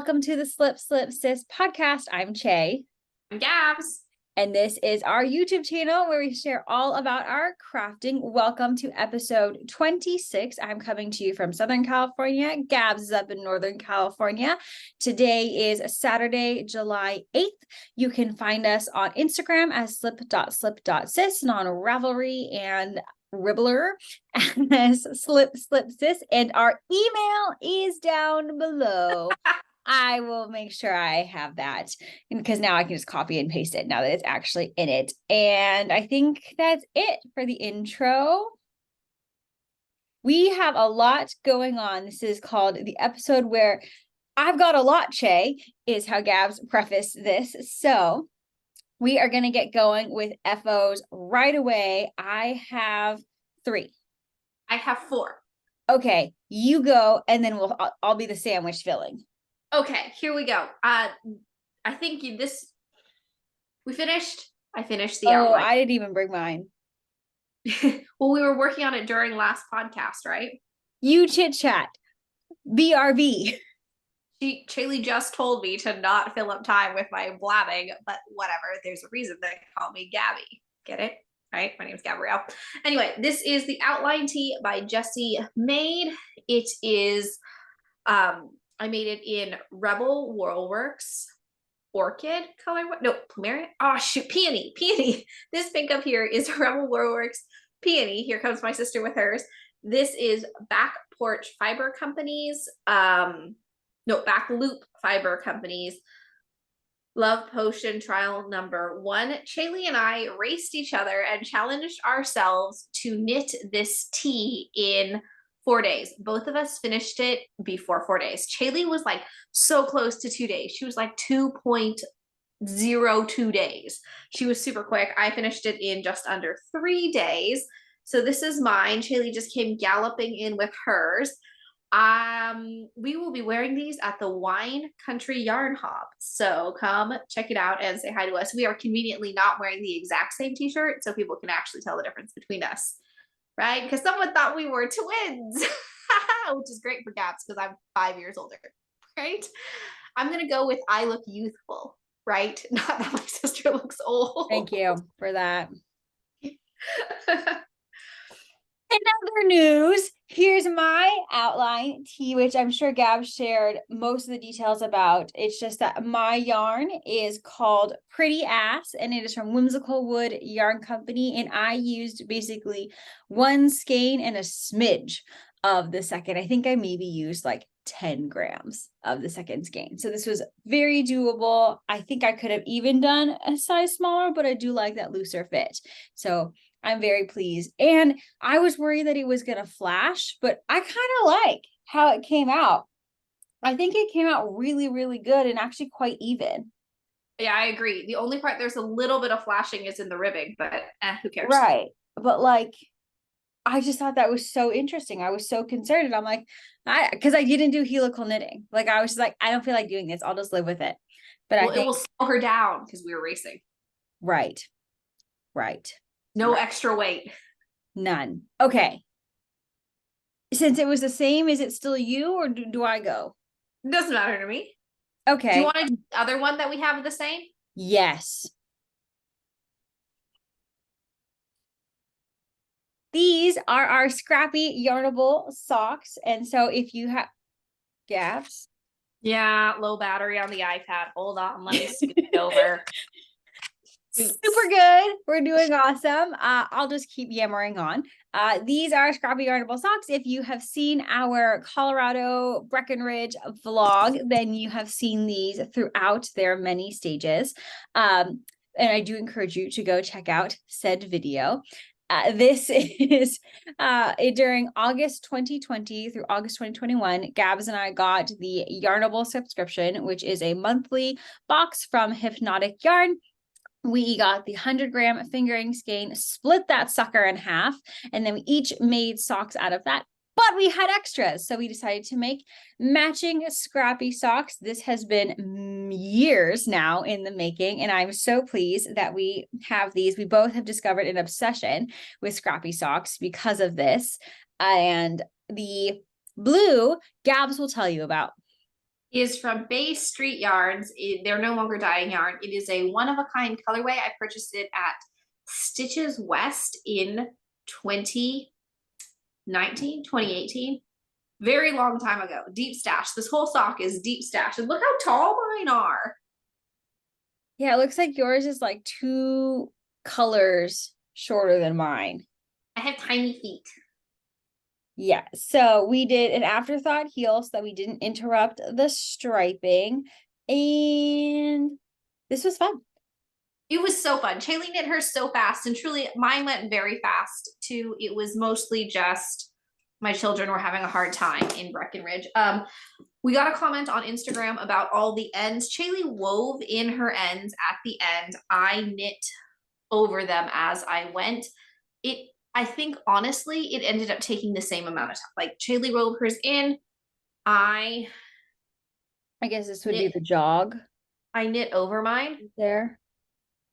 welcome to the Slip Slip Sis podcast. I'm Che. I'm Gabz. And this is our YouTube channel where we share all about our crafting. Welcome to episode 26. I'm coming to you from Southern California. Gabz is up in Northern California. Today is Saturday, July 8th. You can find us on Instagram as slip.slip.sis and on Ravelry and Ribbler as Slip Slip Sis. And our email is down below. I will make sure I have that because now I can just copy and paste it now that it's actually in it. And I think that's it for the intro. We have a lot going on. This is called the episode where I've got a lot, Che, is how Gabz prefaced this. So we are going to get going with FOs right away. I have 3. I have 4. Okay, you go, and then I'll be the sandwich filling. Okay, here we go. I think we finished. I finished the outline. I didn't even bring mine. Well, we were working on it during last podcast, right? You chit chat. BRB. Shaylee just told me to not fill up time with my blabbing, but whatever. There's a reason they call me Gabby. Get it? Right? My name's Gabrielle. Anyway, this is the outline tee by Jessie Made. It is I made it in Rebel Whirlworks Orchid color. No, Plumeria. Oh, shoot. Peony. This pink up here is Rebel Whirlworks Peony. Here comes my sister with hers. This is Back Porch Fiber Company's. Back Loop Fiber Company's Love Potion trial number 1. Shaylee and I raced each other and challenged ourselves to knit this tee in 4 days. Both of us finished it before 4 days. Shaylee was like so close to 2 days. She was like 2.02 days. She was super quick. I finished it in just under 3 days. So this is mine. Shaylee just came galloping in with hers. We will be wearing these at the Wine Country Yarn Hop. So come check it out and say hi to us. We are conveniently not wearing the exact same t-shirt, so people can actually tell the difference between us. Right? Because someone thought we were twins, which is great for Gabz because I'm 5 years older, right? I'm going to go with I look youthful, right? Not that my sister looks old. Thank you for that. In other news, here's my outline tee, which I'm sure Gabz shared most of the details about. It's just that my yarn is called Pretty Ass, and it is from Whimsical Wood Yarn Company. And I used basically 1 skein and a smidge of the second. I think I maybe used like 10 grams of the second skein. So this was very doable. I think I could have even done a size smaller, but I do like that looser fit. So I'm very pleased. And I was worried that it was going to flash, but I kind of like how it came out. I think it came out really, really good and actually quite even. Yeah, I agree. The only part there's a little bit of flashing is in the ribbing, but who cares? Right. But like, I just thought that was so interesting. I was so concerned. I'm like, because I didn't do helical knitting. Like, I was just like, I don't feel like doing this. I'll just live with it. But well, I think it will slow her down because we were racing. Right. No extra weight. None. Okay. Since it was the same, is it still you or do I go? It doesn't matter to me. Okay. Do you want to do the other one that we have the same? Yes. These are our Scrappy Yarnable Socks. And so if you have Gabz. Yeah, low battery on the iPad. Hold on, let me scoot over. Super good. We're doing awesome. I'll just keep yammering on. These are Scrappy Yarnable Socks. If you have seen our Colorado Breckenridge vlog, then you have seen these throughout their many stages. And I do encourage you to go check out said video. This is during August 2020 through August 2021. Gabz and I got the Yarnable subscription, which is a monthly box from Hypnotic Yarn. We got the 100-gram fingering skein, split that sucker in half, and then we each made socks out of that. But we had extras, so we decided to make matching Scrappy socks. This has been years now in the making, and I'm so pleased that we have these. We both have discovered an obsession with Scrappy socks because of this. And the blue, Gabz will tell you about. is from Bay Street Yarns. They're no longer dyeing yarn. It is a one-of-a-kind colorway. I purchased it at Stitches West in 2019, 2018. Very long time ago. Deep stash. This whole sock is deep stash. And look how tall mine are. Yeah, it looks like yours is like 2 colors shorter than mine. I have tiny feet. Yeah, so we did an afterthought heel so that we didn't interrupt the striping. And this was fun. It was so fun. Shaylee knit hers so fast, and truly mine went very fast too. It was mostly just my children were having a hard time in Breckenridge. We got a comment on Instagram about all the ends. Shaylee wove in her ends at the end. I knit over them as I went. I think honestly, it ended up taking the same amount of time. Like Shaylee wove hers in. I guess this would be the jog. I knit over mine. There.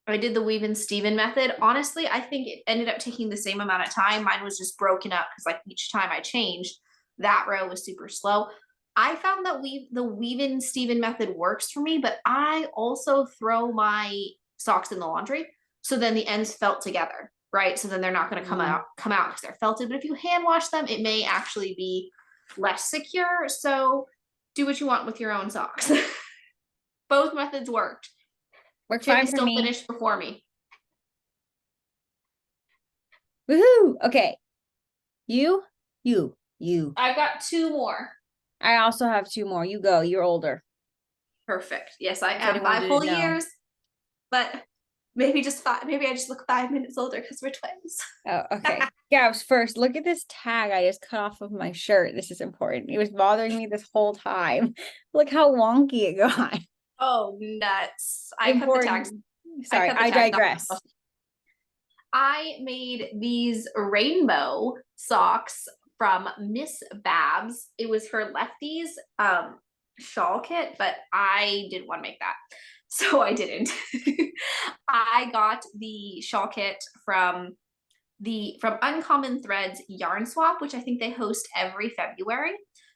I did the weave and Steven method. Honestly, I think it ended up taking the same amount of time. Mine was just broken up because like each time I changed, that row was super slow. I found that the weave and Steven method works for me, but I also throw my socks in the laundry. So then the ends felt together, right? So then they're not going to come out because they're felted. But if you hand wash them, it may actually be less secure. So do what you want with your own socks. Both methods worked. Worked fine for still me. finished before me. Woohoo! Okay. You. I've got 2 more. I also have 2 more. You go. You're older. Perfect. Yes, I am 5 full years. But maybe just 5. Maybe I just look 5 minutes older because we're twins. Oh, okay. Gabz, first, look at this tag I just cut off of my shirt. This is important. It was bothering me this whole time. Look how wonky it got. Oh, nuts. I cut the tags. Sorry, I digress. I made these rainbow socks from Miss Babs. It was her lefties shawl kit, but I didn't want to make that. So I didn't. I got the shawl kit from Uncommon Threads Yarn Swap, which I think they host every February.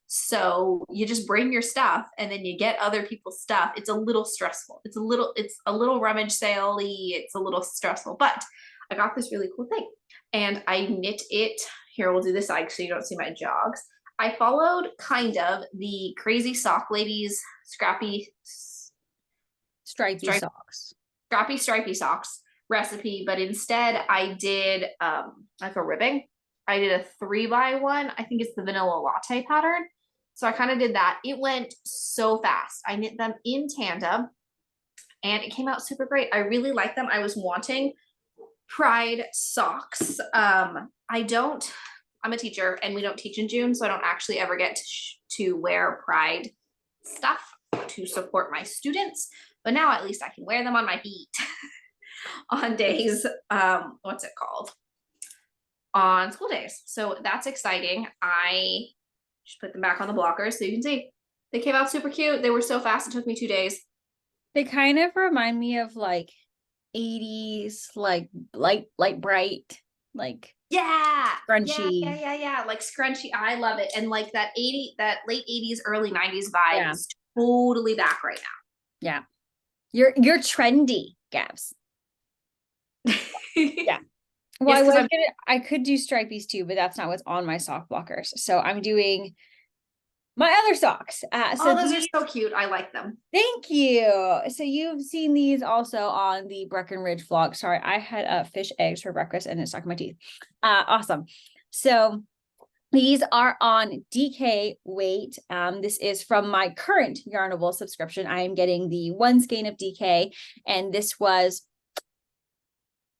So you just bring your stuff and then you get other people's stuff. It's a little stressful. It's a little rummage sale-y. It's a little stressful, but I got this really cool thing and I knit it. Here, we'll do this side so you don't see my jogs. I followed kind of the Crazy Sock Ladies Scrappy Stripy socks. Scrappy Stripy Socks recipe, but instead I did like a ribbing. I did a 3x1. I think it's the vanilla latte pattern. So I kind of did that. It went so fast. I knit them in tandem and it came out super great. I really like them. I was wanting Pride socks. I'm a teacher and we don't teach in June, so I don't actually ever get to wear Pride stuff to support my students. But now at least I can wear them on my feet on days, what's it called? On school days. So that's exciting. I just put them back on the blockers so you can see. They came out super cute. They were so fast. It took me 2 days. They kind of remind me of like 80s, like light bright, like scrunchy. Yeah. Like scrunchy. I love it. And like that late 80s, early 90s vibe is totally back right now. Yeah. You're trendy, Gabz. Yeah. Well, yes, I could do stripies too, but that's not what's on my sock blockers. So I'm doing my other socks. So those are so cute. I like them. Thank you. So you've seen these also on the Breckenridge vlog. Sorry, I had fish eggs for breakfast and it's stuck in my teeth. Awesome. So these are on DK weight. This is from my current Yarnable subscription. I am getting the 1 skein of DK, and this was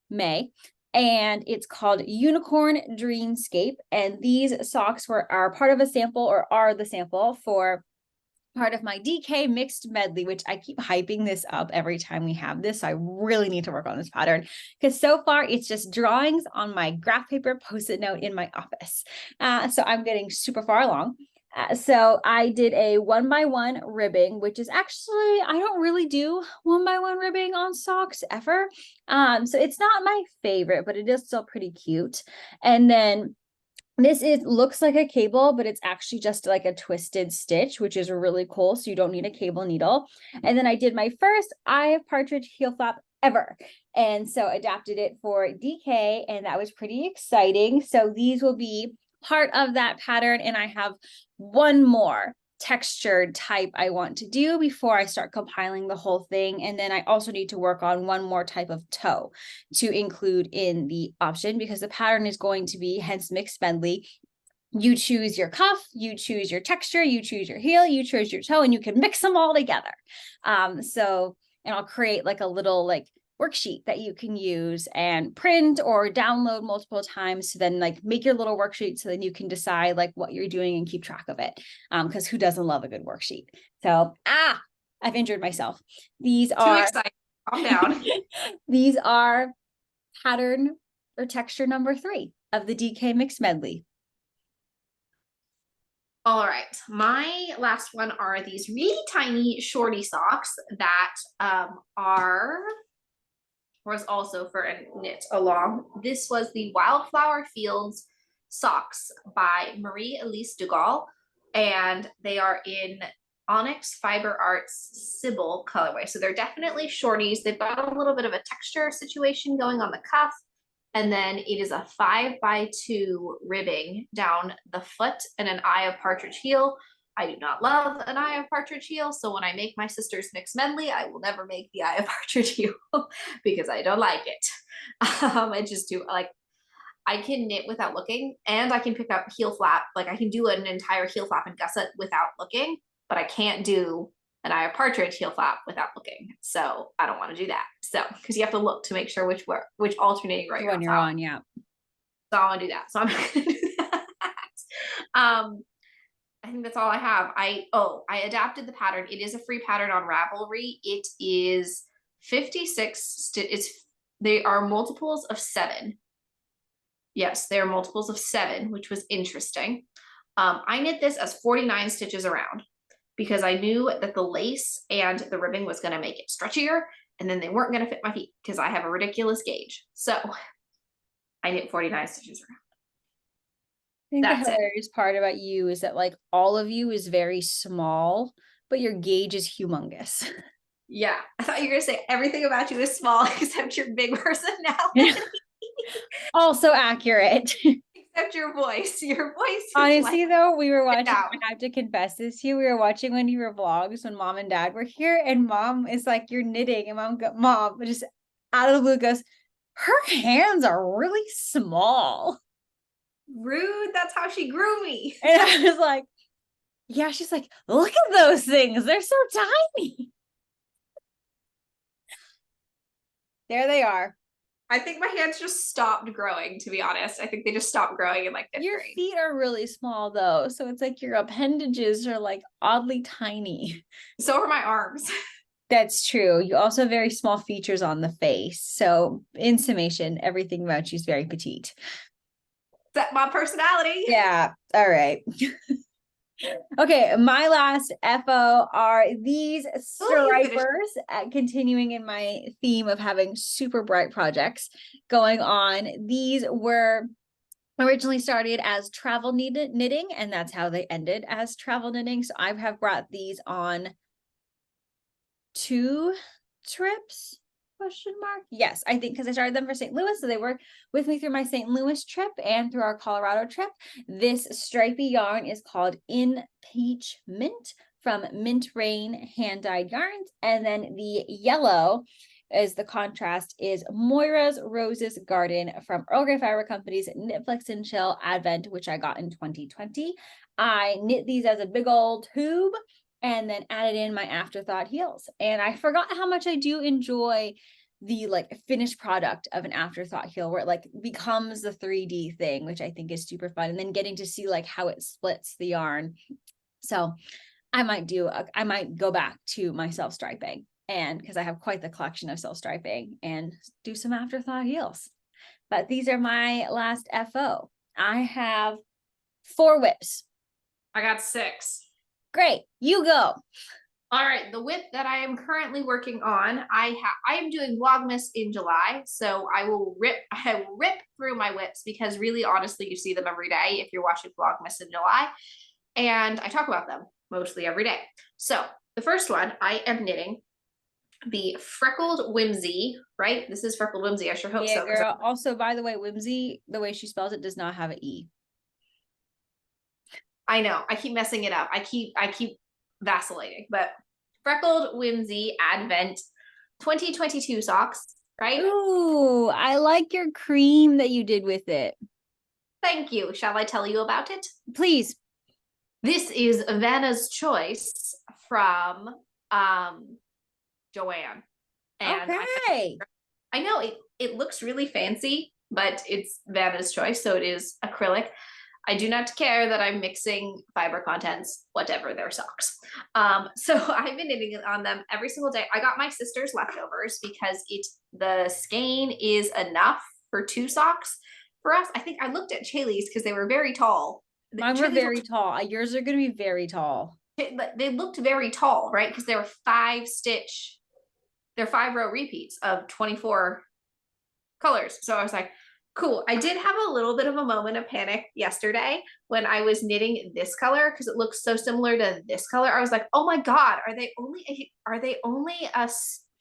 May. And it's called Unicorn Dreamscape. And these socks are part of a sample, or are the sample for part of my DK mixed medley, which I keep hyping this up every time we have this. So I really need to work on this pattern because so far it's just drawings on my graph paper post-it note in my office. So I'm getting super far along. So I did a 1x1 ribbing, which is actually, I don't really do 1x1 ribbing on socks ever. So it's not my favorite, but it is still pretty cute. And then This looks like a cable, but it's actually just like a twisted stitch, which is really cool. So you don't need a cable needle. And then I did my first eye of partridge heel flap ever. And so adapted it for DK, and that was pretty exciting. So these will be part of that pattern. And I have one more textured type I want to do before I start compiling the whole thing. And then I also need to work on one more type of toe to include in the option, because the pattern is going to be hence mixed medley. You choose your cuff, you choose your texture, you choose your heel, you choose your toe, and you can mix them all together. And I'll create like a little like worksheet that you can use and print or download multiple times to then like make your little worksheet, so then you can decide like what you're doing and keep track of it. Because who doesn't love a good worksheet? So, I've injured myself. These are too excited. Calm down. These are pattern or texture number 3 of the DK mixed medley. All right, my last one are these really tiny shorty socks that was also for a knit along. This was the Wildflower Fields socks by Marie Elise Dugal, and they are in Onyx Fiber Arts Sybil colorway. So they're definitely shorties. They've got a little bit of a texture situation going on the cuff. And then it is a 5x2 ribbing down the foot and an eye of partridge heel. I do not love an eye of partridge heel. So when I make my sister's mixed medley, I will never make the eye of partridge heel because I don't like it. I just do like, I can knit without looking, and I can pick up heel flap. Like I can do an entire heel flap and gusset without looking, but I can't do an eye of partridge heel flap without looking. So I don't want to do that. So because you have to look to make sure which alternating row you're on. Yeah. So I want to do that. So I'm not gonna do that. I think that's all I have. I adapted the pattern. It is a free pattern on Ravelry. It is 56. They are multiples of 7. Yes, they are multiples of 7, which was interesting. I knit this as 49 stitches around because I knew that the lace and the ribbing was going to make it stretchier, and then they weren't going to fit my feet because I have a ridiculous gauge. So I knit 49 stitches around. I think the hilarious part about you is that like all of you is very small, but your gauge is humongous. Yeah, I thought you were gonna say everything about you is small except your big personality. Also accurate. Except your voice. Your voice. Honestly, though, we were watching. I have to confess this to you. We were watching one of your vlogs when Mom and Dad were here, and Mom is like, "You're knitting," and Mom just out of the blue goes, "Her hands are really small." Rude. That's how she grew me. And I was like, "Yeah." She's like, "Look at those things. They're so tiny." There they are. I think my hands just stopped growing, to be honest. I think they just stopped growing in like 5th grade. Your feet are really small though. So it's like your appendages are like oddly tiny. So are my arms. That's true. You also have very small features on the face. So in summation, everything about you is very petite. That's my personality. Yeah. All right. Okay, my last FO are these stripers, continuing in my theme of having super bright projects going on. These were originally started as travel knitting, and that's how they ended as travel knitting. So I have brought these on 2 trips. Question mark? Yes, I think because I started them for St. Louis. So they were with me through my St. Louis trip and through our Colorado trip. This stripy yarn is called Impeachment from Mint Rain hand dyed yarns. And then the yellow is the contrast is Moira's Roses Garden from Earl Grey Fiber Company's Knit Flex and Chill Advent, which I got in 2020. I knit these as a big old tube and then added in my afterthought heels. And I forgot how much I do enjoy the like finished product of an afterthought heel where it like becomes the 3D thing, which I think is super fun. And then getting to see like how it splits the yarn. So I might go back to my self-striping, and because I have quite the collection of self-striping, and do some afterthought heels. But these are my last FO. I have 4 whips. I got 6. Great, you go. All right, the whip that I am currently working on, I am doing Vlogmas in July, so I will rip through my whips because really honestly you see them every day if you're watching Vlogmas in July, and I talk about them mostly every day. So the first one I am knitting the Freckled Whimsy, right? This is Freckled Whimsy. I sure hope Yeah, so. girl. Also, by the way, whimsy, the way she spells it does not have an E. I know I keep messing it up. I keep vacillating, but Freckled Whimsy Advent 2022 socks, right? Ooh, I like your cream that you did with it. Thank you. Shall I tell you about it? Please. This is Vanna's Choice from Joanne. And Okay. I know it looks really fancy, but it's Vanna's Choice, so it is acrylic. I do not care that I'm mixing fiber contents, whatever, they're socks. So I've been knitting on them every single day. I got my sister's leftovers because the skein is enough for 2 socks for us. I think I looked at Chaley's because they were very tall. Mine were very tall. Yours are going to be very tall. They looked very tall, right? Because they were 5-stitch. They're 5-row repeats of 24 colors. So I was like, cool. I did have a little bit of a moment of panic yesterday when I was knitting this color because it looks so similar to this color. I was like, oh my God, are they only a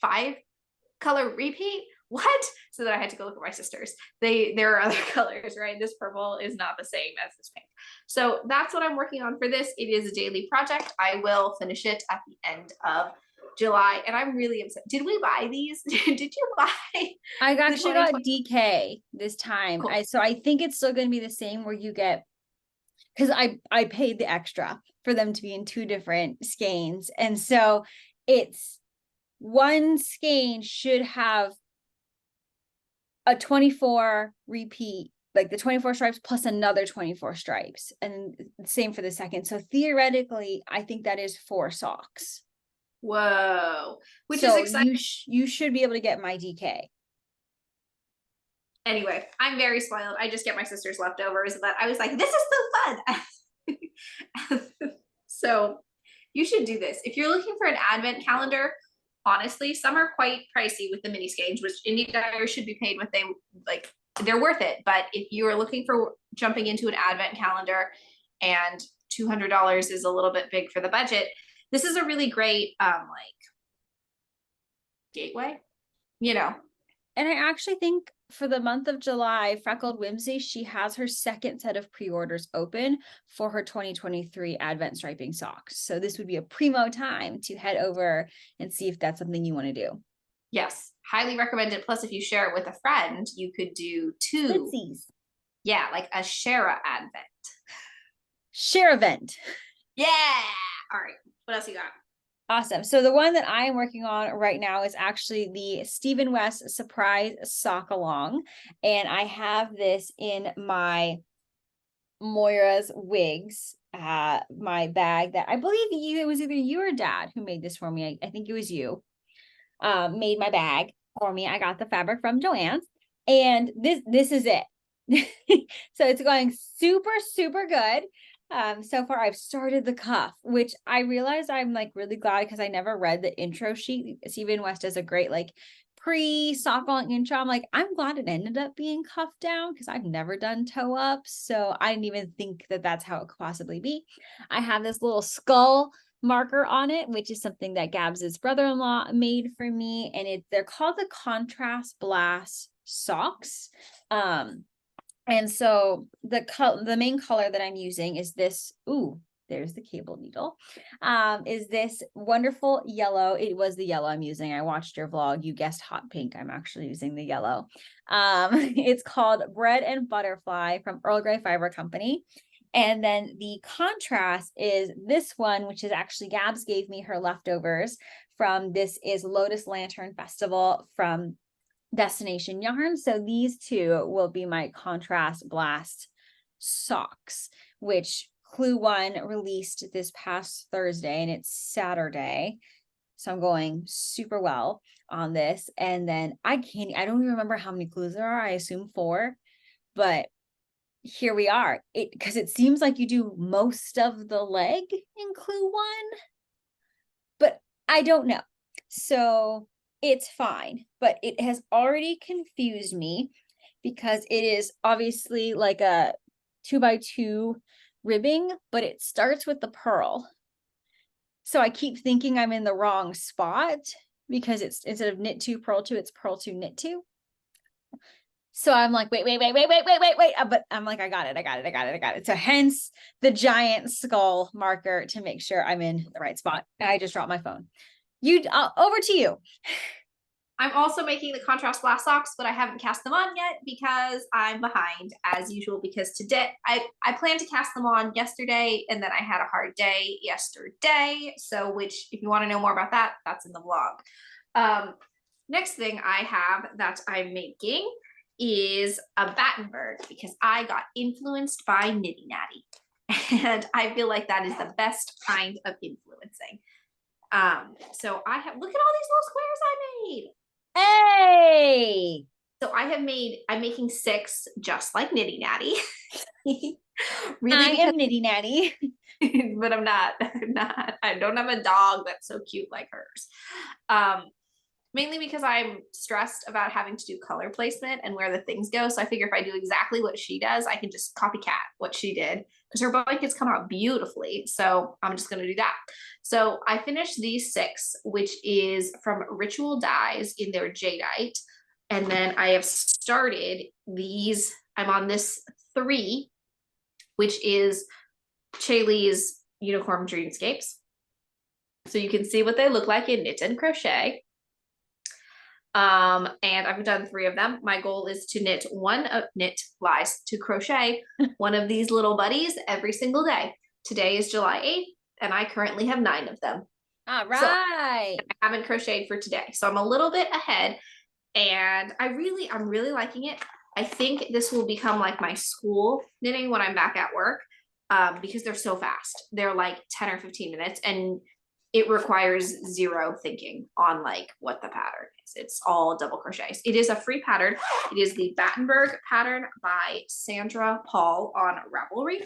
5-color repeat? What? So then I had to go look at my sisters. There are other colors, right? This purple is not the same as this pink. So that's what I'm working on for this. It is a daily project. I will finish it at the end of July, and I'm really upset. Did we buy these? Did you buy? I actually got DK this time. Cool. So I think it's still going to be the same where you get, because I paid the extra for them to be in 2 different skeins. And so it's one skein should have a 24 repeat, like the 24 stripes plus another 24 stripes, and same for the second. So theoretically, I think that is 4 socks. Whoa, which is exciting. You should be able to get my DK. Anyway, I'm very spoiled. I just get my sister's leftovers, but I was like, this is so fun. So you should do this. If you're looking for an advent calendar, honestly, some are quite pricey with the mini skeins, which indie dyers should be paid what they like. They're worth it. But if you are looking for jumping into an advent calendar and $200 is a little bit big for the budget, this is a really great like gateway, you know. And I actually think for the month of July, Freckled Whimsy, she has her second set of pre-orders open for her 2023 Advent striping socks. So this would be a primo time to head over and see if that's something you want to do. Yes, highly recommend it. Plus, if you share it with a friend, you could do 2. Splitsies. Yeah, like a Shara Advent. Share event. Yeah. All right. What else you got? Awesome. So the one that I am working on right now is actually the Stephen West Surprise Sock Along. And I have this in my Moira's Wigs, my bag that I believe it was either you or Dad who made this for me. I think it was you. Made my bag for me. I got the fabric from Joann's, and this is it. So it's going super, super good. So far I've started the cuff, which I realized I'm like really glad because I never read the intro sheet. Stephen West does a great like pre-sock on intro. I'm like, I'm glad it ended up being cuffed down because I've never done toe up. So I didn't even think that that's how it could possibly be. I have this little skull marker on it, which is something that Gabz's brother-in-law made for me. And they're called the Contrast Blast socks. And so the main color that I'm using is this. Ooh, there's the cable needle. Is this wonderful yellow. It was the yellow I'm using. I watched your vlog. You guessed hot pink. I'm actually using the yellow. It's called Bread and Butterfly from Earl Grey Fiber Company. And then the contrast is this one, which is actually Gabz gave me her leftovers from. This is Lotus Lantern Festival from Destination Yarn. So these 2 will be my Contrast Blast socks, which Clue 1 released this past Thursday, and it's Saturday. So I'm going super well on this. And then I don't even remember how many clues there are. I assume 4, but here we are. Because it seems like you do most of the leg in Clue 1. but I don't know. So it's fine, but it has already confused me because it is obviously like a 2x2 ribbing, but it starts with the pearl. So I keep thinking I'm in the wrong spot because it's instead of knit two, purl two, it's purl two, knit two. So I'm like, wait. But I'm like, I got it. So hence the giant skull marker to make sure I'm in the right spot. And I just dropped my phone. Over to you. I'm also making the contrast blast socks, but I haven't cast them on yet because I'm behind as usual, because today I planned to cast them on yesterday and then I had a hard day yesterday. So which, if you want to know more about that, that's in the vlog. Next thing I have that I'm making is a Battenberg because I got influenced by Nitty Natty. And I feel like that is the best kind of influencing. So I have, look at all these little squares I made. Hey. So I'm making 6 just like Nitty Natty. Really, I am Nitty Natty. But I'm not, I don't have a dog that's so cute like hers. Mainly because I'm stressed about having to do color placement and where the things go. So I figure if I do exactly what she does, I can just copycat what she did because her blankets come out beautifully. So I'm just going to do that. So I finished these 6, which is from Ritual Dyes in their Jadeite. And then I have started these. I'm on this 3, which is CAE'S Unicorn Dreamscapes. So you can see what they look like in knit and crochet. And I've done 3 of them. My goal is to to crochet one of these little buddies every single day. Today is July 8th, and I currently have 9 of them. All right. So I haven't crocheted for today. So I'm a little bit ahead, and I'm really liking it. I think this will become like my school knitting when I'm back at work, because they're so fast. They're like 10 or 15 minutes, and it requires zero thinking on like what the pattern is. It's all double crochets. It is a free pattern. It is the Battenberg pattern by Sandra Paul on Ravelry.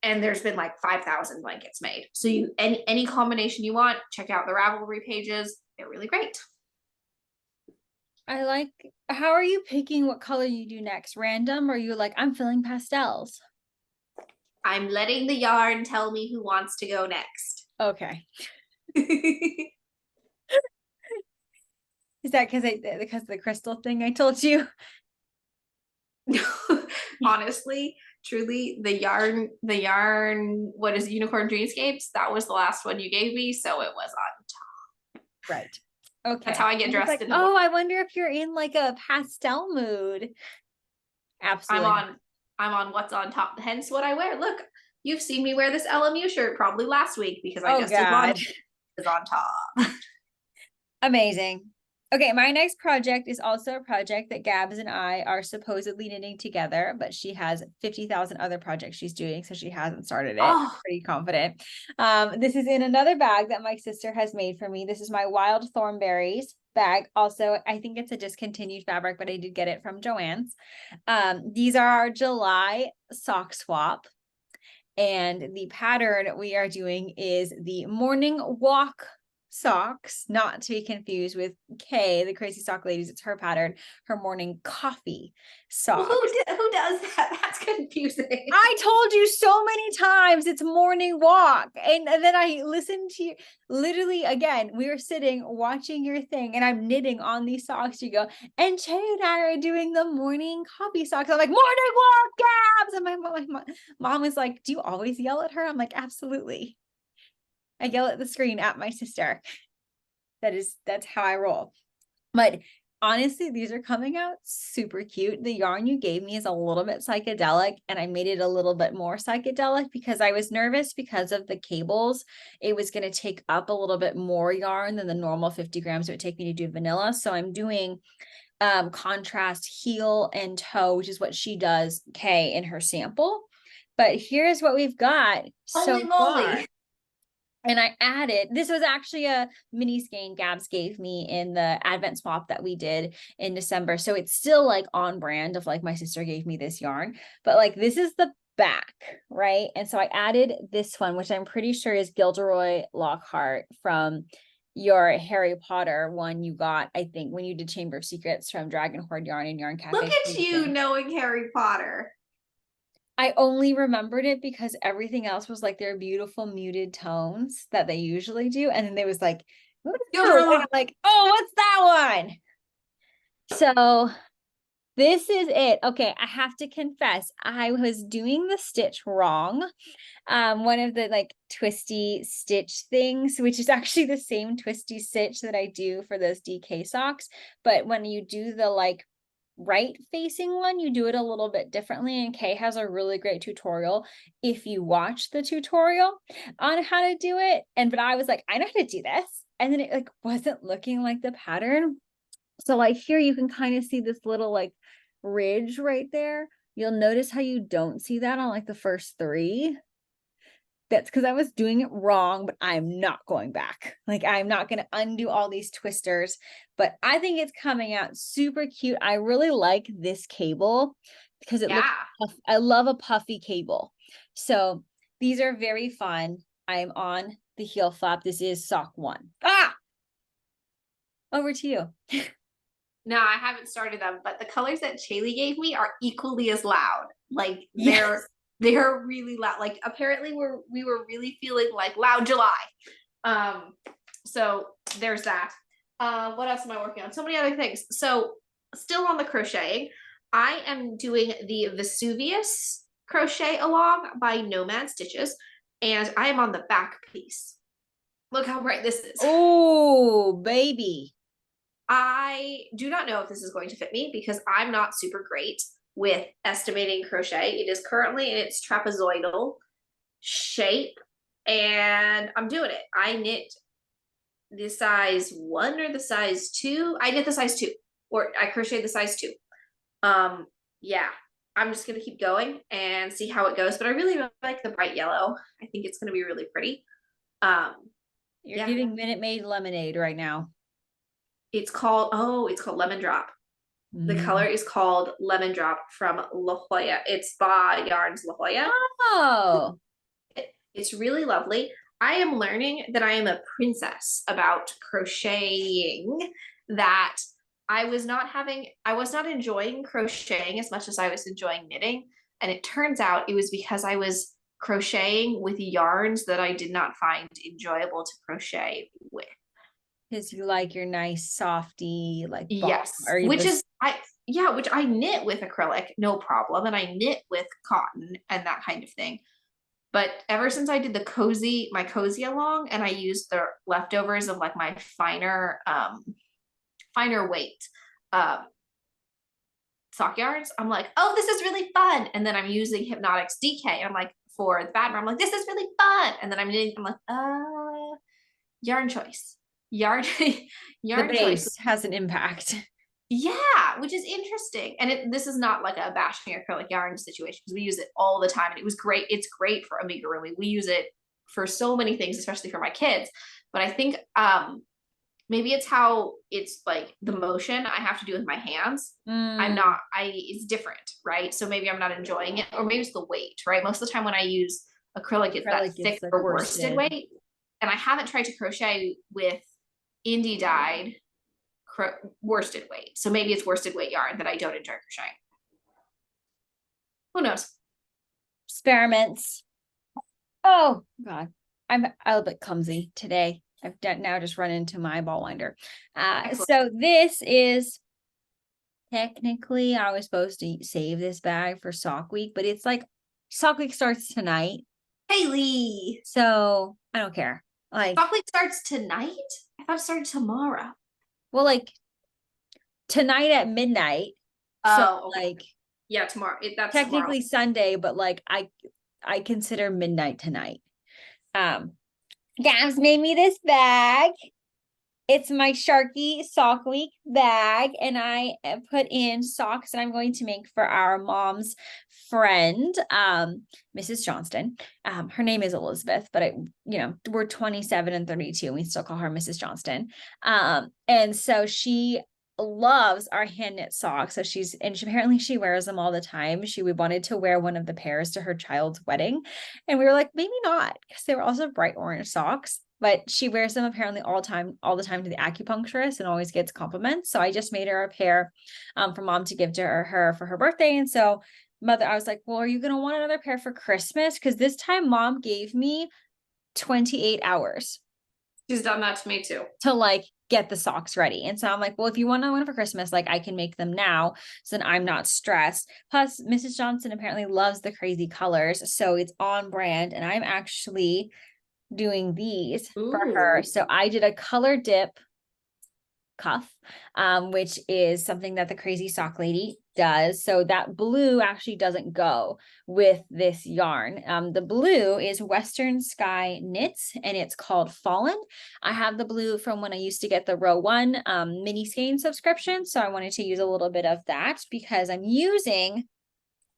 And there's been like 5,000 blankets made. So you any combination you want, check out the Ravelry pages. They're really great. I like, how are you picking what color you do next? Random, or are you like, I'm feeling pastels? I'm letting the yarn tell me who wants to go next. Okay. Is that because of the crystal thing I told you? Honestly, truly, the yarn, what is it, Unicorn Dreamscapes? That was the last one you gave me, so it was on top. Right. Okay. That's how I get dressed. Like, oh, I wonder if you're in like a pastel mood. Absolutely. I'm on what's on top, hence what I wear. Look, you've seen me wear this LMU shirt probably last week because I just did one is on top. Amazing. Okay, my next project is also a project that Gabz and I are supposedly knitting together, but she has 50,000 other projects she's doing, so she hasn't started it. I'm pretty confident. This is in another bag that my sister has made for me. This is my Wild Thornberries bag. Also, I think it's a discontinued fabric, but I did get it from Joann's. These are our July sock swap. And the pattern we are doing is the morning walk socks, not to be confused with Kay, the Crazy Sock Ladies. It's her pattern, her morning coffee socks. Well, who does that? That's confusing. I told you so many times it's morning walk. And then I listened to you. Literally, again, we were sitting watching your thing and I'm knitting on these socks. You go, and Che and I are doing the morning coffee socks. I'm like, morning walk, Gabz. And my mom was like, do you always yell at her? I'm like, absolutely. I yell at the screen at my sister. That's how I roll. But honestly, these are coming out super cute. The yarn you gave me is a little bit psychedelic, and I made it a little bit more psychedelic because I was nervous because of the cables. It was going to take up a little bit more yarn than the normal 50 grams it would take me to do vanilla. So I'm doing contrast heel and toe, which is what she does, Kay, in her sample. But here's what we've got. Holy moly. And I added, this was actually a mini skein Gabz gave me in the Advent swap that we did in December. So it's still like on brand of like my sister gave me this yarn, but like this is the back right? And so I added this one, which I'm pretty sure is Gilderoy Lockhart from your Harry Potter one you got, I think, when you did Chamber of Secrets from Dragon Hoard Yarn and Yarn Cafe. Look at you knowing Harry Potter. I only remembered it because everything else was like their beautiful muted tones that they usually do. And then there was like, like, oh, what's that one? So this is it. Okay, I have to confess, I was doing the stitch wrong. One of the like twisty stitch things, which is actually the same twisty stitch that I do for those DK socks. But when you do the like right facing one, you do it a little bit differently, and Kay has a really great tutorial if you watch the tutorial on how to do it. But I was like, I know how to do this, and then it like wasn't looking like the pattern. So like here you can kind of see this little like ridge right there. You'll notice how you don't see that on like the first three. That's because I was doing it wrong, but I'm not going back. Like I'm not going to undo all these twisters, but I think it's coming out super cute. I really like this cable because it looks, I love a puffy cable. So these are very fun. I'm on the heel flap. This is sock 1. Over to you. No, I haven't started them, but the colors that Shaylee gave me are equally as loud. Like they're really loud. Like apparently we were really feeling like loud July. So there's that. What else am I working on? So many other things. So still on the crocheting, I am doing the Vesuvius crochet along by Nomad Stitches, and I am on the back piece. Look how bright this is. Oh, baby. I do not know if this is going to fit me because I'm not super great with estimating crochet. It is currently in its trapezoidal shape, and I'm doing it. I knit the size 1 or the size 2. I knit the size 2, or I crochet the size 2. Yeah, I'm just gonna keep going and see how it goes. But I really, really like the bright yellow. I think it's gonna be really pretty. You're giving Minute Maid lemonade right now. It's called Lemon Drop. The color is called Lemon Drop from La Jolla. It's by Yarns La Jolla. Oh, it's really lovely. I am learning that I am a princess about crocheting, that I was not enjoying crocheting as much as I was enjoying knitting. And it turns out it was because I was crocheting with yarns that I did not find enjoyable to crochet with. Because you like your nice softy, like yes, which I knit with acrylic, no problem, and I knit with cotton and that kind of thing. But ever since I did my cozy along, and I used the leftovers of like my finer weight sock yarns, I'm like, oh, this is really fun. And then I'm using Hypnotics DK. I'm like, for the bad, I'm like, this is really fun. And then I'm knitting, I'm like, yarn choice. Yarn choice has an impact. Yeah, which is interesting. And this is not like a bashing acrylic yarn situation because we use it all the time, and it was great. It's great for amigurumi. We use it for so many things, especially for my kids. But I think maybe it's how it's like the motion I have to do with my hands. It's different, right? So maybe I'm not enjoying it, or maybe it's the weight, right? Most of the time when I use acrylic, it's that thick or worsted weight. And I haven't tried to crochet with indie dyed worsted weight. So maybe it's worsted weight yarn that I don't enjoy crocheting. Who knows? Experiments. Oh God, I'm a little bit clumsy today. I've now just run into my ball winder. So this is technically, I was supposed to save this bag for Sock Week, but it's like Sock Week starts tonight. Haley. So I don't care. Like Sock Week starts tonight? I thought it started tomorrow. Well, like tonight at midnight. So okay. like yeah, tomorrow. That's technically tomorrow. Sunday, but like I consider midnight tonight. Gabz made me this bag. It's my Sharky Sock Week bag, and I put in socks that I'm going to make for our mom's friend, Mrs. Johnston. Her name is Elizabeth, but we're 27 and 32, and we still call her Mrs. Johnston. And so she loves our hand knit socks. So apparently she wears them all the time. She wanted to wear one of the pairs to her child's wedding. And we were like, maybe not, because they were also bright orange socks, but she wears them apparently all the time to the acupuncturist and always gets compliments. So I just made her a pair for mom to give to her for her birthday. And so I was like, well, are you going to want another pair for Christmas? Because this time mom gave me 28 hours. She's done that to me too. To like get the socks ready. And so I'm like, well, if you want one for Christmas, like I can make them now so then I'm not stressed. Plus, Mrs. Johnson apparently loves the crazy colors. So it's on brand. And I'm actually doing these for her. So I did a color dip cuff, which is something that the crazy sock lady does. So that blue actually doesn't go with this yarn. The blue is Western Sky Knits and it's called Fallen. I have the blue from when I used to get the row 1 mini skein subscription. So I wanted to use a little bit of that because I'm using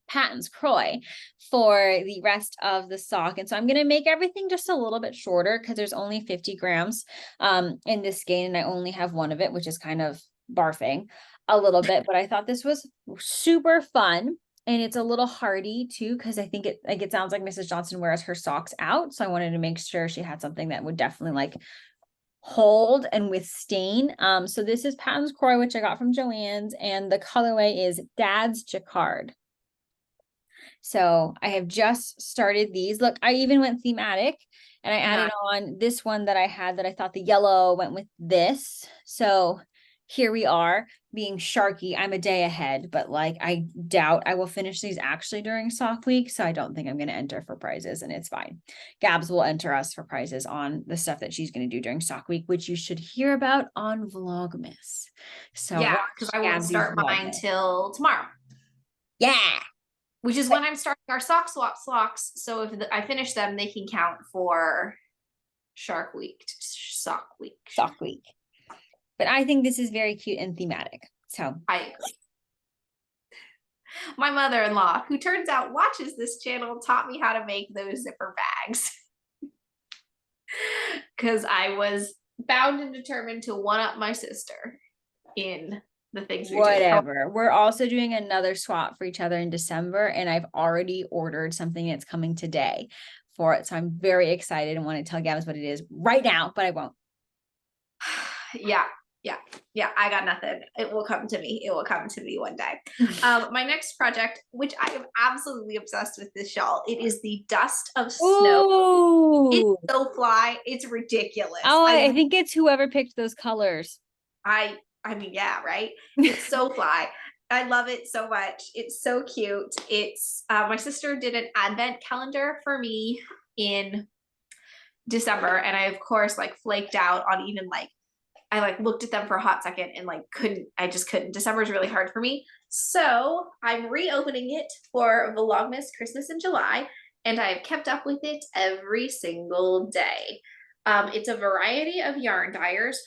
Patton's Croy for the rest of the sock. And so I'm going to make everything just a little bit shorter because there's only 50 grams in this skein and I only have one of it, which is kind of barfing a little bit, but I thought this was super fun. And it's a little hardy too, because I think it sounds like Mrs. Johnson wears her socks out. So I wanted to make sure she had something that would definitely like hold and withstand. So this is Patton's Croy, which I got from Joann's, and the colorway is Dad's Jacquard. So I have just started these. Look, I even went thematic and I added on this one that I had that I thought the yellow went with this. So here we are being Sharky. I'm a day ahead, but like, I doubt I will finish these actually during sock week. So I don't think I'm going to enter for prizes and it's fine. Gabz will enter us for prizes on the stuff that she's going to do during sock week, which you should hear about on Vlogmas. So yeah, because I won't start mine till tomorrow. Yeah. Which is when I'm starting our sock swap socks. So if I finish them, they can count for sock week. Sock week. But I think this is very cute and thematic. So I agree. My mother-in-law, who turns out watches this channel, taught me how to make those zipper bags. Because I was bound and determined to one-up my sister in the things we whatever. do. We're also doing another swap for each other in December, and I've already ordered something that's coming today for it. So I'm very excited and want to tell Gabz what it is right now, but I won't. Yeah. I got nothing. It will come to me. It will come to me one day. My next project, which I am absolutely obsessed with this shawl. It is the Dust of Snow. Ooh. It's so fly. It's ridiculous. Oh, I think it's whoever picked those colors. I mean, yeah, right. It's so fly. I love it so much. It's so cute. It's my sister did an advent calendar for me in December, and I of course like flaked out on even like I like looked at them for a hot second and like I just couldn't. December is really hard for me. So I'm reopening it for Vlogmas Christmas in July, and I've kept up with it every single day. It's a variety of yarn dyers.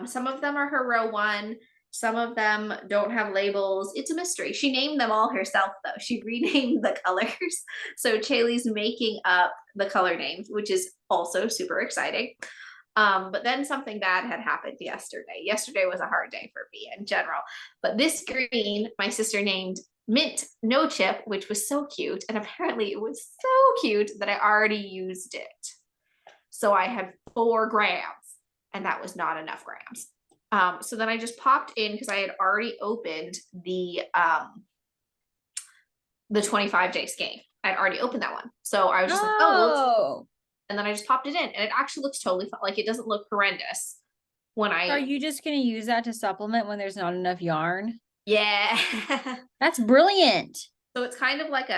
Some of them are her row 1. Some of them don't have labels. It's a mystery. She named them all herself though. She renamed the colors. So Chaley's making up the color names, which is also super exciting. But then something bad had happened yesterday. Yesterday was a hard day for me in general. But this green, my sister named Mint No Chip, which was so cute. And apparently it was so cute that I already used it. So I had 4 grams. And that was not enough grams. So then I just popped in because I had already opened the 25-day skein. I'd already opened that one. So I was just like, oh, and then I just popped it in and it actually looks totally fun. Like it doesn't look horrendous when Are you just going to use that to supplement when there's not enough yarn? Yeah. That's brilliant. So it's kind of like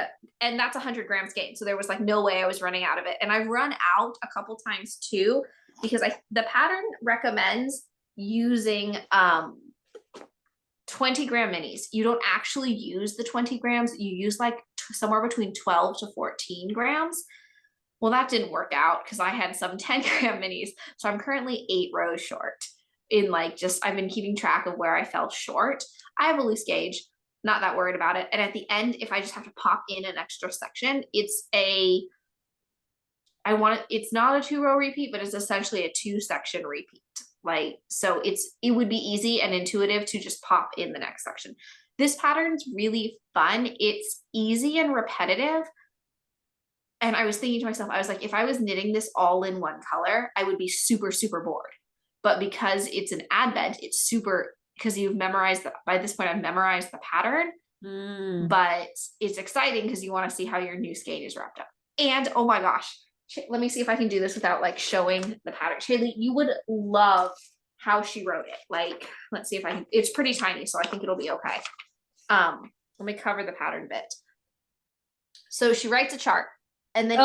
and that's 100 grams skein. So there was like no way I was running out of it. And I've run out a couple times too, because the pattern recommends using 20-gram minis. You don't actually use the 20 grams. You use like somewhere between 12 to 14 grams. Well, that didn't work out because I had some 10-gram minis. So I'm currently 8 rows short in like I've been keeping track of where I fell short. I have a loose gauge, not that worried about it. And at the end, if I just have to pop in an extra section, it's not a 2-row repeat, but it's essentially a 2-section repeat. Like, so it would be easy and intuitive to just pop in the next section. This pattern's really fun. It's easy and repetitive. And I was thinking to myself, I was like, if I was knitting this all in one color, I would be super, super bored. But because it's an advent, it's super, because you've memorized by this point, I've memorized the pattern, but it's exciting because you want to see how your new skein is wrapped up. And oh my gosh, let me see if I can do this without like showing the pattern. Shaylee, you would love how she wrote it. Like, let's see if I can, it's pretty tiny, so I think it'll be okay. Let me cover the pattern a bit. So she writes a chart, and then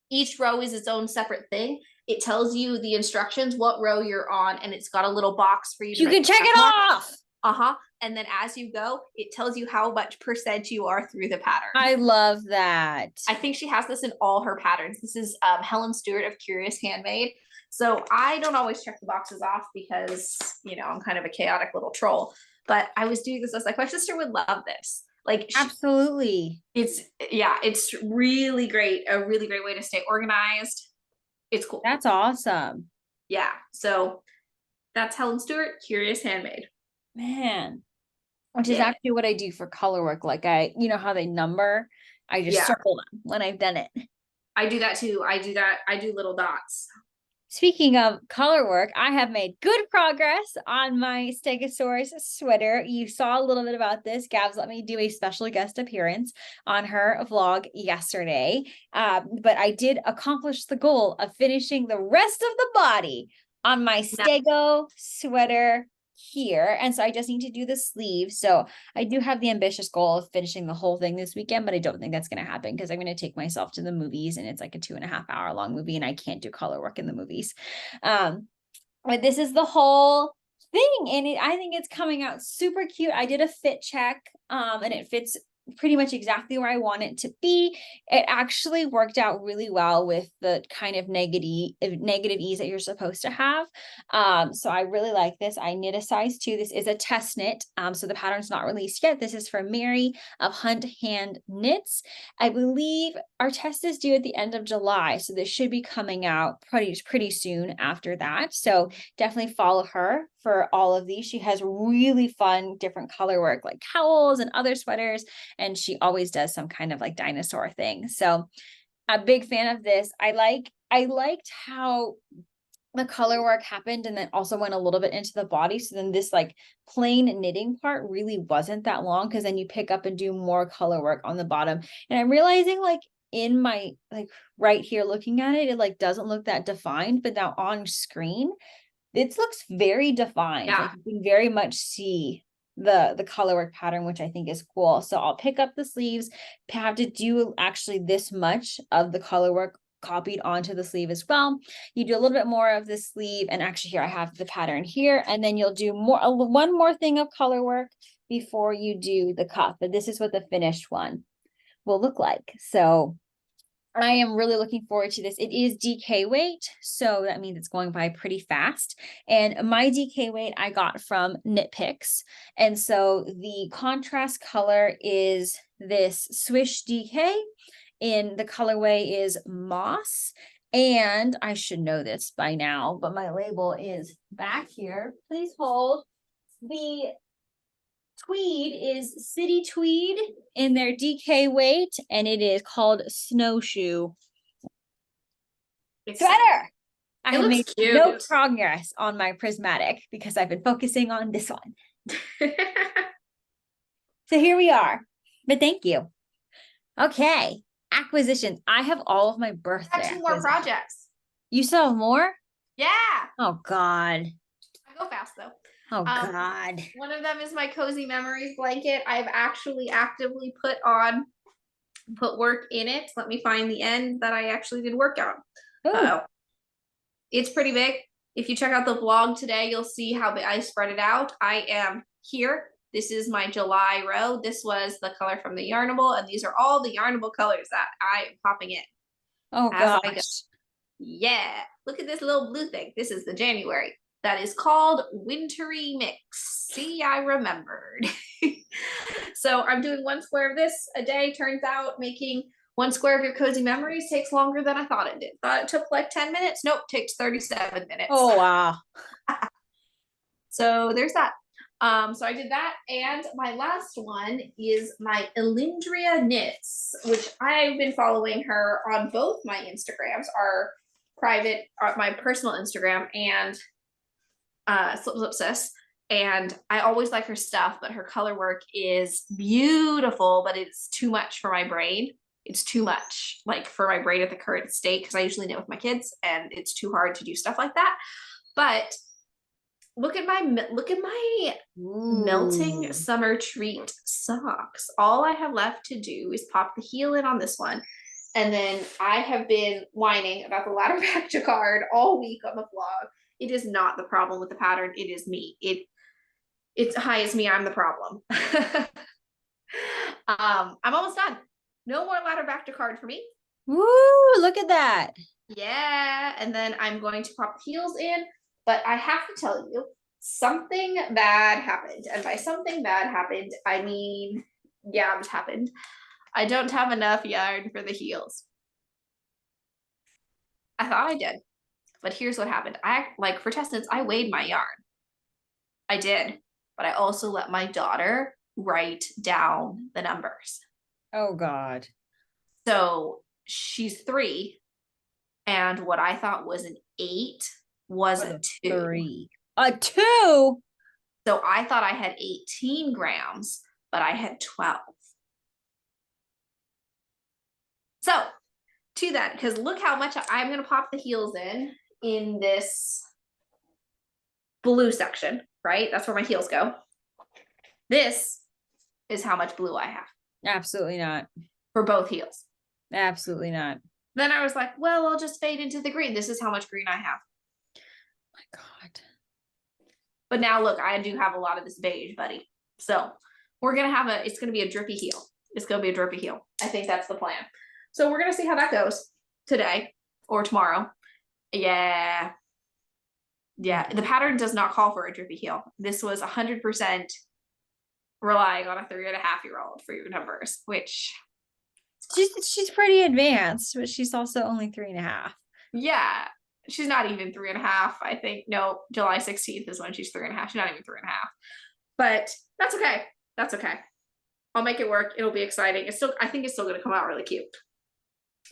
each row is its own separate thing. It tells you the instructions, what row you're on, and it's got a little box for you to can check it off. And then as you go, it tells you how much % you are through the pattern. I love that. I think she has this in all her patterns. This is Helen Stewart of Curious Handmade. So I don't always check the boxes off because, you know, I'm kind of a chaotic little troll. But I was doing this. I was like, my sister would love this. Like, absolutely. It's really great. A really great way to stay organized. It's cool. That's awesome. Yeah. So that's Helen Stewart, Curious Handmade. Man. Which is actually what I do for color work. Like you know how they number? I just circle them when I've done it. I do that too. I do little dots. Speaking of color work, I have made good progress on my Stegosaurus sweater. You saw a little bit about this. Gabz let me do a special guest appearance on her vlog yesterday. But I did accomplish the goal of finishing the rest of the body on my Stego sweater here. And so I just need to do the sleeves. So I do have the ambitious goal of finishing the whole thing this weekend, but I don't think that's going to happen because I'm going to take myself to the movies, and it's like a 2.5 hour long movie, and I can't do color work in the movies. But this is the whole thing, and I think it's coming out super cute. I did a fit check, and it fits pretty much exactly where I want it to be. It actually worked out really well with the kind of negative ease that you're supposed to have. So I really like this. I knit a size 2. This is a test knit. So the pattern's not released yet. This is from Mary of Hunt Hand Knits. I believe our test is due at the end of July. So this should be coming out pretty soon after that. So definitely follow her for all of these. She has really fun different color work like cowls and other sweaters, and she always does some kind of like dinosaur thing. So a big fan of this. I liked how the color work happened and then also went a little bit into the body. So then this like plain knitting part really wasn't that long, because then you pick up and do more color work on the bottom. And I'm realizing like in my like right here looking at it, it like doesn't look that defined, but now on screen it looks very defined. Like you can very much see the color work pattern, which I think is cool. So I'll pick up the sleeves, have to do actually this much of the color work copied onto the sleeve as well. You do a little bit more of the sleeve, and actually here I have the pattern here, and then you'll do one more thing of color work before you do the cuff. But this is what the finished one will look like. So I am really looking forward to this. It is DK weight, so that means it's going by pretty fast. And my DK weight I got from Knit Picks. And so the contrast color is this Swish DK, and the colorway is Moss. And I should know this by now, but my label is back here. Please hold. The tweed is City Tweed in their DK weight, and it is called Snowshoe sweater. I have made no progress on my prismatic because I've been focusing on this one. So here we are, but thank you. Okay, acquisitions. I have all of my birthday. I got 2 more projects. You still have more? Yeah. Oh God. I go fast though. Oh God. One of them is my Cozy Memories blanket. I've actually actively put work in it. Let me find the end that I actually did work on. It's pretty big. If you check out the vlog today, you'll see how I spread it out. I am here. This is my July row. This was the color from the Yarnable, and these are all the Yarnable colors that I am popping in. Oh gosh. Yeah. Look at this little blue thing. This is the January. That is called Wintry Mix. See, I remembered. So I'm doing 1 square of this a day. Turns out making One square of your cozy memories takes longer than I thought it did. Thought it took like 10 minutes. Nope, takes 37 minutes. Oh, wow. So there's that. So I did that. And my last one is my Elindria Knits, which I've been following her on both my Instagrams, our private, my personal Instagram and Slip Sis. And I always like her stuff, but her color work is beautiful, but it's too much for my brain. It's too much like for my brain at the current state, because I usually knit with my kids and it's too hard to do stuff like that. But look at my melting summer treat socks. All I have left to do is pop the heel in on this one. And then I have been whining about the ladder back jacquard all week on the vlog. It is not the problem with the pattern. It is me. It's hi, it's me. I'm the problem. I'm almost done. No more ladder back jacquard for me. Woo, look at that. Yeah. And then I'm going to pop the heels in. But I have to tell you, something bad happened. And by something bad happened, I mean, Gabz happened. I don't have enough yarn for the heels. I thought I did. But here's what happened. For testnets, I weighed my yarn. I did. But I also let my daughter write down the numbers. Oh, God. So she's 3. And what I thought was an 8 was a 2. 3. A 2? So I thought I had 18 grams, but I had 12. So to that, because look how much I'm going to pop the heels in this blue section, right? That's where my heels go. This is how much blue I have. Absolutely not. For both heels. Absolutely not. Then I was like, well, I'll just fade into the green. This is how much green I have. My God. But now look, I do have a lot of this beige, buddy. So we're going to have it's going to be a drippy heel. It's going to be a drippy heel. I think that's the plan. So we're going to see how that goes today or tomorrow. Yeah. Yeah. The pattern does not call for a drippy heel. This was 100% relying on a 3.5-year-old for your numbers, which she's pretty advanced, but she's also only 3.5. Yeah. She's not even 3.5. I think, no, July 16th is when she's 3.5. She's not even 3.5, but that's okay. That's okay. I'll make it work. It'll be exciting. I think it's still going to come out really cute.